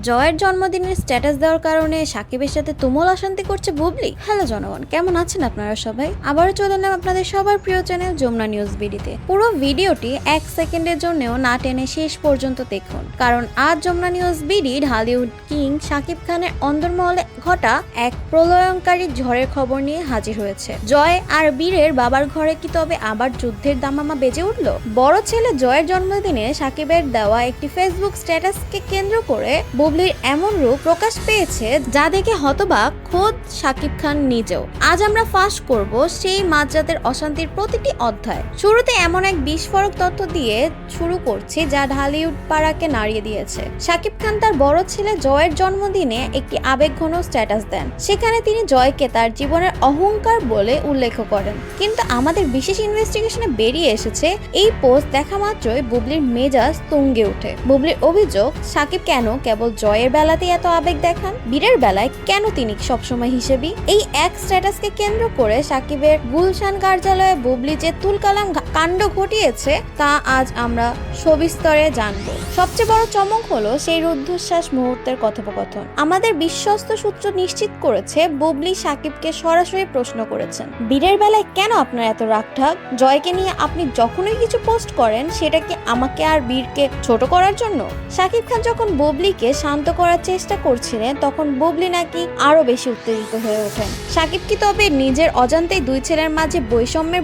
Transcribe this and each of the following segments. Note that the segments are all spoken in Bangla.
জয়ের জন্মদিনের স্ট্যাটাস দেওয়ার কারণে সাকিবের সাথে তুমুল অশান্তি করছে বুবলি। হ্যালো জনগণ, কেমন আছেন আপনারা সবাই? আবারও চলে এলাম আপনাদের সবার প্রিয় চ্যানেল যমুনা নিউজ বিডিতে। পুরো ভিডিওটি 1 সেকেন্ডের জন্যও না টেনে শেষ পর্যন্ত দেখুন, কারণ আজ Jamuna news BD Dhallywood king Shakib খানের অন্দরমহলে ঘটা এক প্রলয়ঙ্কারী ঝড়ের খবর নিয়ে হাজির হয়েছে। জয় আর বীরের বাবার ঘরে কি তবে আবার যুদ্ধের দামামা বেজে উঠল? বড় ছেলে জয়ের জন্মদিনে সাকিবের দেওয়া একটি ফেসবুক স্ট্যাটাসকে কেন্দ্র করে বুবলির এমন রূপ প্রকাশ পেয়েছে যা দেখে হতবাক খোদ সাকিব খান নিজেও। আজ আমরা ফাঁস করব সেই মাঝরাতের অশান্তির প্রতিটি অধ্যায়। শুরুতে এমন এক বিস্ফোরক তথ্য দিয়ে শুরু করছি যা ঢালিউড পাড়াকে নাড়িয়ে দিয়েছে। সাকিব খান তার বড় ছেলে জয়ের জন্মদিনে একটি আবেগঘন স্ট্যাটাস দেন। সেখানে তিনি জয়কে তার জীবনের অহংকার বলে উল্লেখ করেন, কিন্তু আমাদের বিশেষ ইনভেস্টিগেশনে বেরিয়ে এসেছে এই পোস্ট দেখা মাত্রই বুবলির মেজাজ তুঙ্গে ওঠে। বুবলির অভিযোগ, সাকিব কেন কেবল জয়ের বেলাতেই এত আবেগ দেখান, বীরের বেলায় কেন তিনি সবসময় হিসেবি? এই এক স্ট্যাটাসকে কেন্দ্র করে সাকিবের গুলশান কার্যালয়ে বুবলি যে তুলকালাম কাণ্ড ঘটিয়েছে তা আজ আমরা সবিস্তরে জানবো। সবচেয়ে বড় চমক হলো সেই রুদ্ধশ্বাস মুহূর্তের কথোপকথন। আমাদের বিশ্বস্ত সূত্র নিশ্চিত করেছে বুবলি সাকিবকে সরাসরি প্রশ্ন করেছেন, বীরের বেলায় কেন আপনার এত রাগঢাক? জয়কে নিয়ে আপনি যখনই কিছু পোস্ট করেন সেটা কি আমাকে আর বীরকে ছোট করার জন্য? সাকিব খান যখন বুবলিকে শান্ত করার চেষ্টা করছিলেন তখন বুবলি নাকি আরো বেশি উত্তেজিত হয়ে ওঠেন। সাকিব কি তবে নিজের অজান্তেই দুই ছেলের মাঝে বৈষম্যের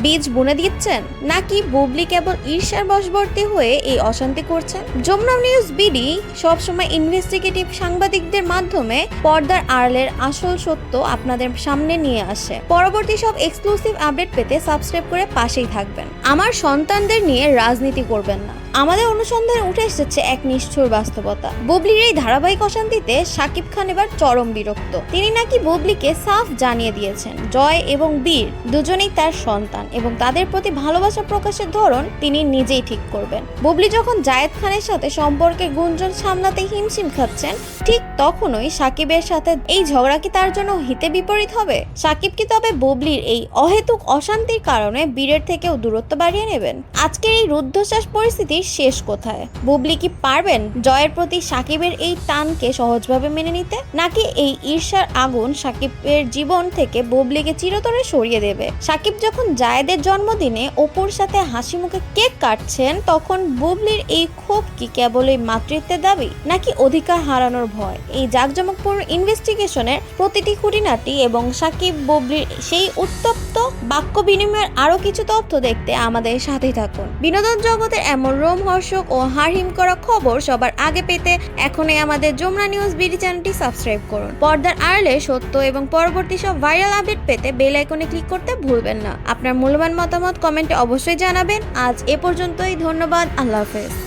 বীজ বুনে দিচ্ছেন, নাকি বুবলি কেবল ঈর্ষার বশবর্তী হয়ে এই অশান্তি করছেন? যমুনা নিউজ বিডি সবসময় ইনভেস্টিগেটিভ সাংবাদিকদের মাধ্যমে পর্দার আড়ালের আসল সত্য আপনাদের সামনে নিয়ে আসে। পরবর্তী সব এক্সক্লুসিভ আপডেট পেতে সাবস্ক্রাইব করে পাশেই থাকবেন। আমার সন্তানদের নিয়ে রাজনীতি করবেন না। আমাদের অনুসন্ধানে উঠে এসেছে এক নিষ্ঠুর বাস্তবতা। বুবলির এই ধারাবাহিক অশান্তিতে সাকিব খান এবার চরম বিরক্ত। তিনি নাকি বুবলিকে সাফ জানিয়ে দিয়েছেন জয় এবং বীর দুজনেই তার সন্তান এবং তাদের প্রতি ভালোবাসা প্রকাশের ধরন তিনি নিজেই ঠিক করবেন। বুবলি যখন জায়েদ খানের সাথে সম্পর্কের গুঞ্জন সামলাতে হিমশিম খাচ্ছেন, ঠিক তখনই সাকিবের সাথে এই ঝগড়া কি তার জন্য হিতে বিপরীত হবে? সাকিব কি তবে বুবলির এই অহেতুক অশান্তির কারণে বীরের থেকেও দূরত্ব বাড়িয়ে নেবেন? আজকের এই রুদ্ধশ্বাস পরিস্থিতির শেষ কোথায়? বুবলি কি পারবেন জয়ের প্রতি সাকিবের এই টানকে সহজভাবে মেনে নিতে, নাকি এই ঈর্ষার আগুন সাকিবের জীবন থেকে বুবলিকে চিরতরে সরিয়ে দেবে? সাকিব যখন জায়েদের জন্মদিনে অপুর সাথে হাসি মুখে কেক কাটছেন তখন বুবলির এই ক্ষোভ কি কেবলই মাতৃত্বের দাবি, নাকি অধিকার হারানোর ভয়? এই জাঁকজমকপূর্ণ ইনভেস্টিগেশনের প্রতিটি খুঁটিনাটি এবং সাকিব বুবলির সেই উত্তপ্ত বাক্য বিনিময়ের আরো কিছু তথ্য দেখতে আমাদের সাথেই থাকুন। বিনোদন জগতের এমন রোমহর্ষক ও হাড়হিম করা খবর সবার আগে পেতে এখনই আমাদের যমুনা নিউজ বিডি চ্যানেলটি সাবস্ক্রাইব করুন। পর্দার আড়ালে সত্য এবং পরবর্তী সব ভাইরাল আপডেট পেতে বেল আইকনে ক্লিক করতে ভুলবেন না। আপনার মূল্যবান মতামত কমেন্টে অবশ্যই জানাবেন। আজ এ পর্যন্তই, ধন্যবাদ, আল্লাহ হাফেজ।